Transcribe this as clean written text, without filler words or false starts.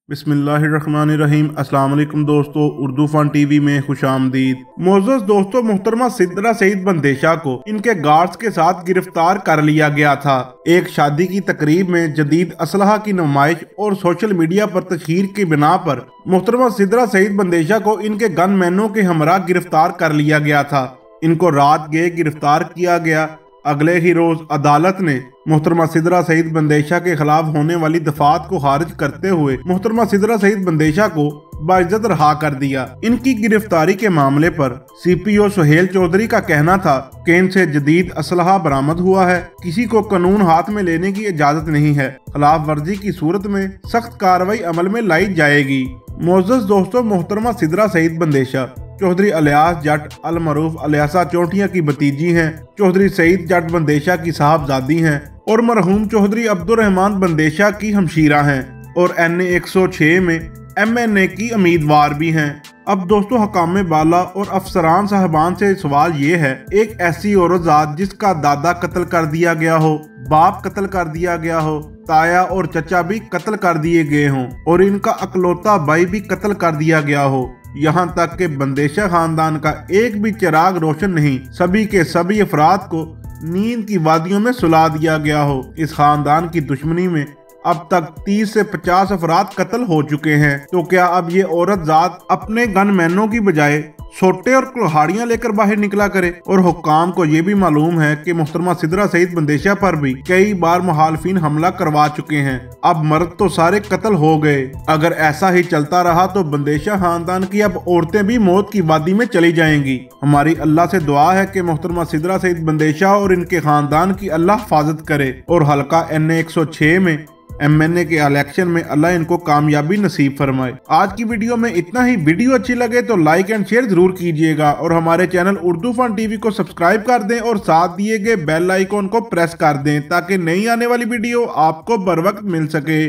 बिस्मिल्लाहिर्रहमानिर्रहीम। अस्सलाम वालेकुम दोस्तों, उर्दू फन टीवी में खुशामदीद। मोअज़्ज़ज़ दोस्तों, मोहतरमा सिद्रा सईद बंदेशा को इनके गार्ड्स के साथ गिरफ्तार कर लिया गया था। एक शादी की तकरीब में जदीद असलहा की नुमाइश और सोशल मीडिया पर तशहीर की बिना पर मोहतरमा सिद्रा सईद बंदेशा को इनके गनमैनों के हमरा गिरफ्तार कर लिया गया था। इनको रात गए गिरफ्तार किया गया। अगले ही रोज अदालत ने मोहतरमा सिद्रा सईद बंदेशा के खिलाफ होने वाली दफात को खारिज करते हुए मोहतरमा सिद्रा सईद बंदेशा को बाइज्जत रहा कर दिया। इनकी गिरफ्तारी के मामले पर CPO सुहेल चौधरी का कहना था कि इनसे जदीद असलहा बरामद हुआ है, किसी को कानून हाथ में लेने की इजाजत नहीं है, खिलाफ वर्जी की सूरत में सख्त कार्रवाई अमल में लाई जाएगी। मोअज़्ज़ज़ दोस्तों, मोहतरमा सिद्रा सईद बंदेशा चौधरी अलियास जट अल मरूफ अलियासा चौटिया की भतीजी हैं। चौधरी सईद जट बंदेशा की साहबजादी हैं और मरहूम चौधरी अब्दुर्रहमान बंदेशा की हमशीरा हैं और NA 106 में MNA की उम्मीदवार भी हैं। अब दोस्तों, हकाम बाला और अफसरान साहबान से सवाल ये है, एक ऐसी औरत ज़ात जिसका दादा कत्ल कर दिया गया हो, बाप कत्ल कर दिया गया हो, ताया और चचा भी कत्ल कर दिए गए हों और इनका अकलौता भाई भी कत्ल कर दिया गया हो, यहाँ तक के बंदेशा खानदान का एक भी चिराग रोशन नहीं, सभी के सभी अफराद को नींद की वादियों में सुला दिया गया हो। इस खानदान की दुश्मनी में अब तक 30 से 50 अफराद कत्ल हो चुके हैं। तो क्या अब ये औरत जात अपने गनमैनों की बजाय सोटे और कुल्हाड़ियां लेकर बाहर निकला करे? और हुक्काम को ये भी मालूम है कि मोहतरमा सिद्रा सईद बंदेशा पर भी कई बार मुखालिफिन हमला करवा चुके हैं। अब मर्द तो सारे कत्ल हो गए। अगर ऐसा ही चलता रहा तो बंदेशा खानदान की अब औरतें भी मौत की वादी में चली जाएंगी। हमारी अल्लाह से दुआ है कि मोहतरमा सिद्रा सईद बंदेशा और इनके खानदान की अल्लाह हिफाजत करे और हल्का NA 106 में MNA के इलेक्शन में अल्लाह इनको कामयाबी नसीब फरमाए। आज की वीडियो में इतना ही। वीडियो अच्छी लगे तो लाइक एंड शेयर जरूर कीजिएगा और हमारे चैनल उर्दू फन टीवी को सब्सक्राइब कर दें और साथ दिए गए बेल आइकॉन को प्रेस कर दें ताकि नई आने वाली वीडियो आपको बर वक्त मिल सके।